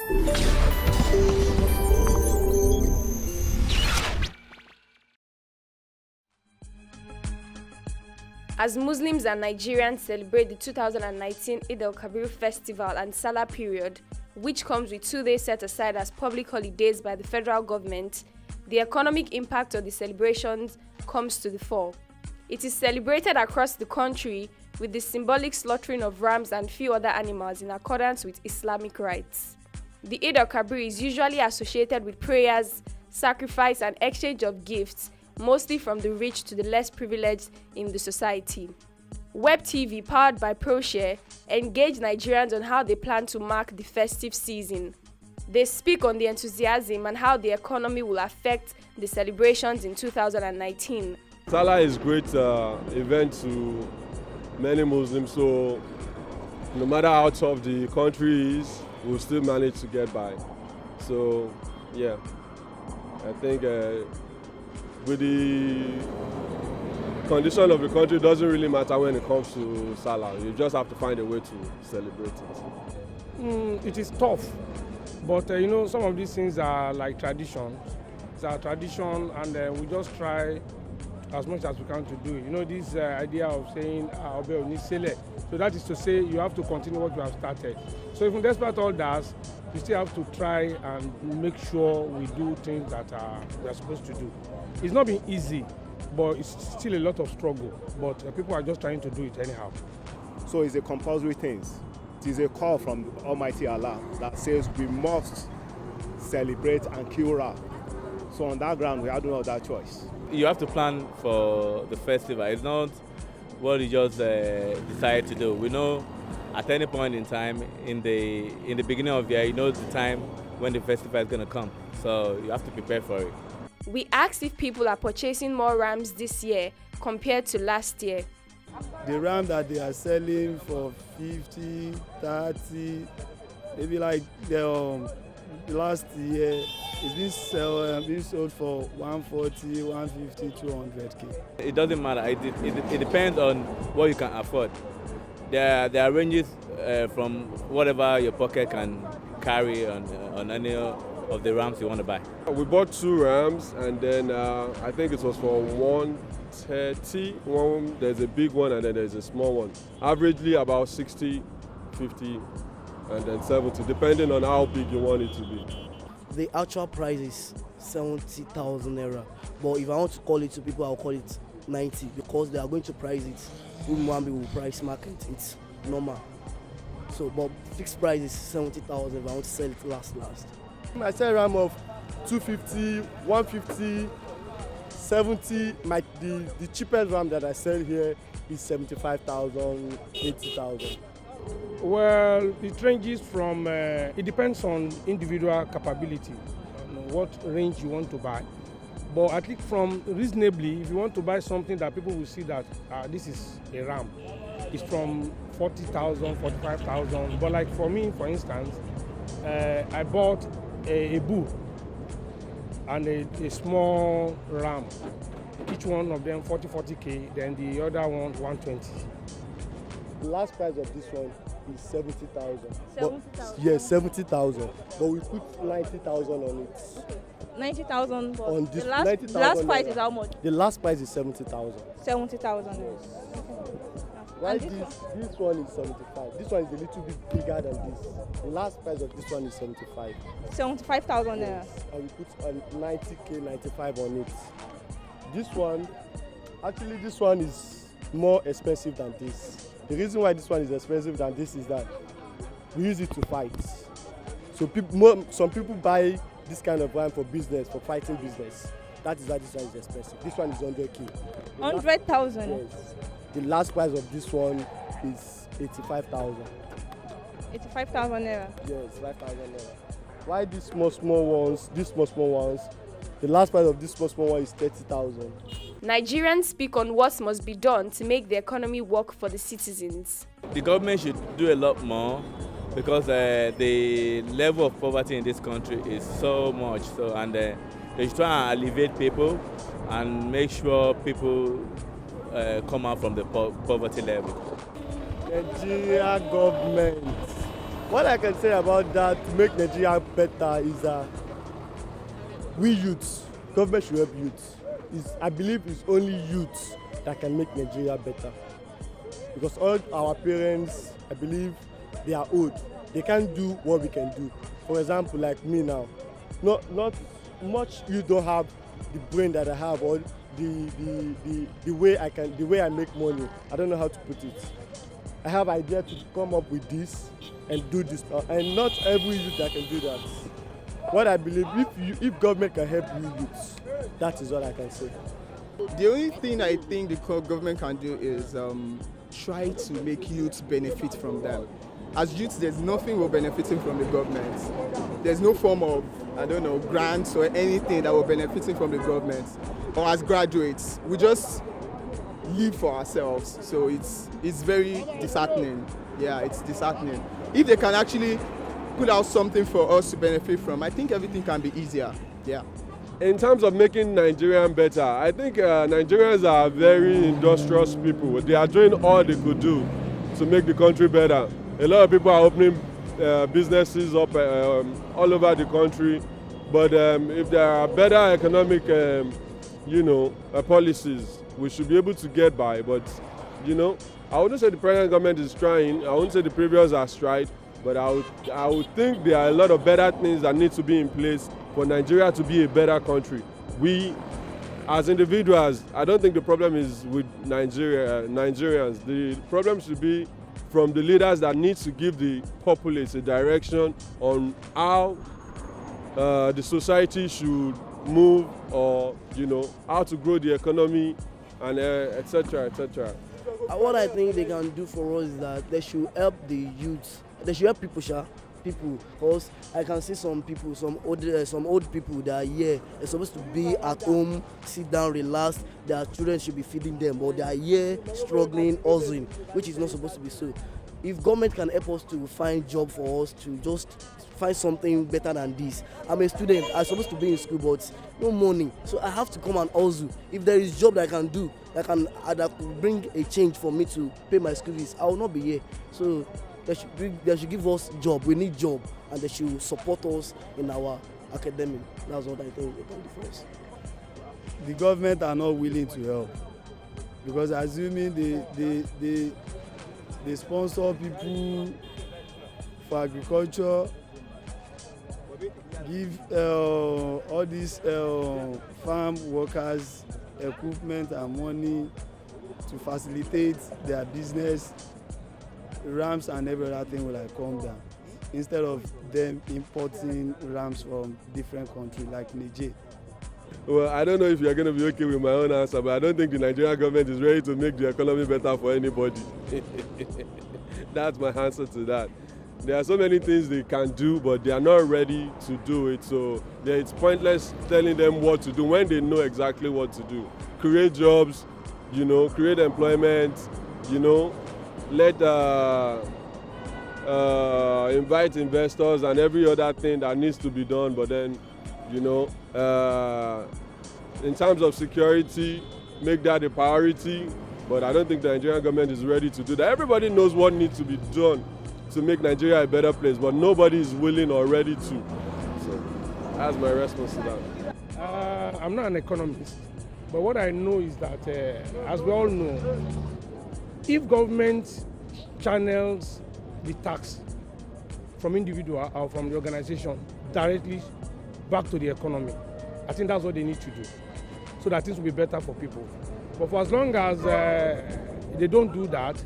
As Muslims and Nigerians celebrate the 2019 Eid-El-Kabir festival and Salah period, which comes with 2 days set aside as public holidays by the federal government, the economic impact of the celebrations comes to the fore. It is celebrated across the country with the symbolic slaughtering of rams and few other animals in accordance with Islamic rites. The Eid-El-Kabir is usually associated with prayers, sacrifice, and exchange of gifts, mostly from the rich to the less privileged in the society. WebTV, powered by Proshare, engage Nigerians on how they plan to mark the festive season. They speak on the enthusiasm and how the economy will affect the celebrations in 2019. Salah is a great event to many Muslims, so no matter how tough the country is, we'll still manage to get by. So, yeah, I think with the condition of the country, it doesn't really matter when it comes to Salah. You just have to find a way to celebrate it. It is tough, but some of these things are like tradition. It's our tradition, and we just try as much as we can to do it. This idea of saying so that is to say you have to continue what you have started. So even despite all that, we still have to try and make sure we do things that we are supposed to do. It's not been easy, but it's still a lot of struggle. But people are just trying to do it anyhow. So it's a compulsory thing. It is a call from Almighty Allah that says we must celebrate and kill ram. So on that ground, we have no other choice. You have to plan for the festival. It's not what you just decide to do. We know at any point in time, in the beginning of the year, you know the time when the festival is going to come. So you have to prepare for it. We asked if people are purchasing more rams this year compared to last year. The ram that they are selling for 50, 30, maybe like the last year, it's been sold for 140, 150, 200K. It doesn't matter. It depends on what you can afford. There are ranges from whatever your pocket can carry on any of the rams you want to buy. We bought 2 rams, and then I think it was for 130. There's a big one and then there's a small one. Averagely about 60, 50, and then 70, depending on how big you want it to be. The actual price is 70,000 naira, but if I want to call it to people, I'll call it 90 because they are going to price it. Umwambi will price market, it's normal. So, but fixed price is 70,000 if I want to sell it last. I sell a ram of 250, 150, 70. The cheapest ram that I sell here is 75,000, 80,000. Well, it ranges from, it depends on individual capability, what range you want to buy. But at least from reasonably, if you want to buy something that people will see that this is a ram, it's from 40,000, 45,000. But like for me, for instance, I bought a bull and a small ram. Each one of them 40K, then the other one 120. The last price of this one is 70,000. 70,000? Yes, 70,000. But we put 90,000 on it. 90,000, but on this, the last price is how much? The last price is 70,000. 70,000, yes. Why this one is 75. This one is a little bit bigger than this. The last price of this one is 75. 75,000 yes. And we put 90K, 95 on it. This one is more expensive than this. The reason why this one is expensive than this is that we use it to fight. So some people buy this kind of ram for business, for fighting business. That is why this one is expensive. This one is 100K. 100,000? Yes. The last price of this one is 85,000. 85,000 naira? Yes, 5,000 naira. Why these small ones, the last price of this small one is 30,000. Nigerians speak on what must be done to make the economy work for the citizens. The government should do a lot more because the level of poverty in this country is so much. And they should try and alleviate people and make sure people come out from the poverty level. Nigeria government, What I can say about that to make Nigeria better is that we youths, government should help youths. I believe it's only youths that can make Nigeria better. Because all our parents, I believe, they are old. They can't do what we can do. For example, like me now, not much you don't have the brain that I have or the way I make money. I don't know how to put it. I have idea to come up with this and do this, and not every youth that can do that. What I believe, if government can help you youths, that is what I can say. The only thing I think the government can do is try to make youths benefit from them. As youths, there's nothing we're benefiting from the government. There's no form of, grants or anything that we're benefiting from the government. Or as graduates, we just live for ourselves. So it's very disheartening. Yeah, it's disheartening. If they can actually put out something for us to benefit from, I think everything can be easier. Yeah. In terms of making Nigerian better, I think Nigerians are very industrious people. They are doing all they could do to make the country better. A lot of people are opening businesses up all over the country, but if there are better economic, policies, we should be able to get by. But, I wouldn't say the present government is trying. I wouldn't say the previous has tried, but I would think there are a lot of better things that need to be in place for Nigeria to be a better country. We, as individuals, I don't think the problem is with Nigerians. The problem should be from the leaders that need to give the populace a direction on how the society should move, or how to grow the economy, and etc. etc. What I think they can do for us is that they should help the youths. They should help people, because I can see some people, some old people that are here. They're supposed to be at home, sit down, relax. Their children should be feeding them, but they are here struggling, hustling, which is not supposed to be so. If government can help us to find job for us, to just find something better than this. I'm a student. I'm supposed to be in school, but no money, so I have to come and hustle. If there is job that I can do, that could bring a change for me to pay my school fees, I will not be here. So they should give us job. We need job, and they should support us in our academic. That's what I think they can do for us. The government are not willing to help, because assuming they sponsor people for agriculture, give all these farm workers equipment and money to facilitate their business. Rams and every other thing will come down, instead of them importing rams from different countries like Niger. Well, I don't know if you're going to be okay with my own answer, but I don't think the Nigerian government is ready to make the economy better for anybody. That's my answer to that. There are so many things they can do, but they are not ready to do it. So it's pointless telling them what to do when they know exactly what to do. Create jobs, create employment, let invite investors and every other thing that needs to be done. But then, in terms of security, make that a priority. But I don't think the Nigerian government is ready to do that. Everybody knows what needs to be done to make Nigeria a better place, but nobody is willing or ready to. So that's my response to that. I'm not an economist, but what I know is that, as we all know, if government channels the tax from individual or from the organization directly back to the economy, I think that's what they need to do, so that things will be better for people. But for as long as they don't do that,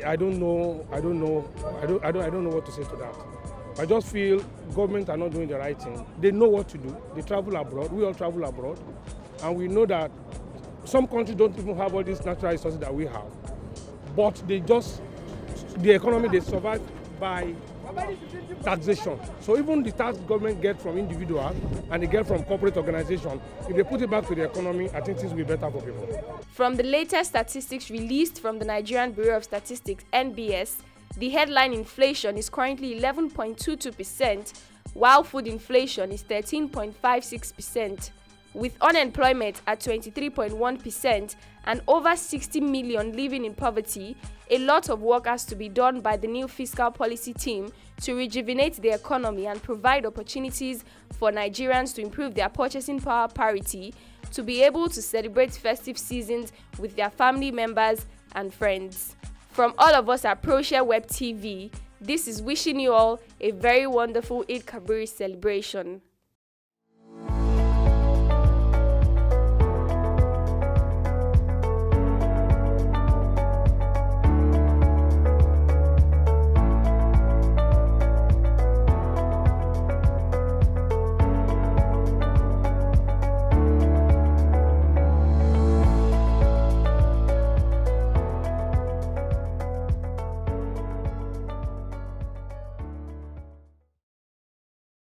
I don't know what to say to that. I just feel government are not doing the right thing. They know what to do. They travel abroad. We all travel abroad, and we know that some countries don't even have all these natural resources that we have. But the economy, they survive by taxation. So even the tax government get from individuals and they get from corporate organizations, if they put it back to the economy, I think things will be better for people. From the latest statistics released from the Nigerian Bureau of Statistics, NBS, the headline inflation is currently 11.22%, while food inflation is 13.56%. With unemployment at 23.1% and over 60 million living in poverty, a lot of work has to be done by the new fiscal policy team to rejuvenate the economy and provide opportunities for Nigerians to improve their purchasing power parity, to be able to celebrate festive seasons with their family members and friends. From all of us at Proshare WebTV, this is wishing you all a very wonderful Eid-Kabir celebration.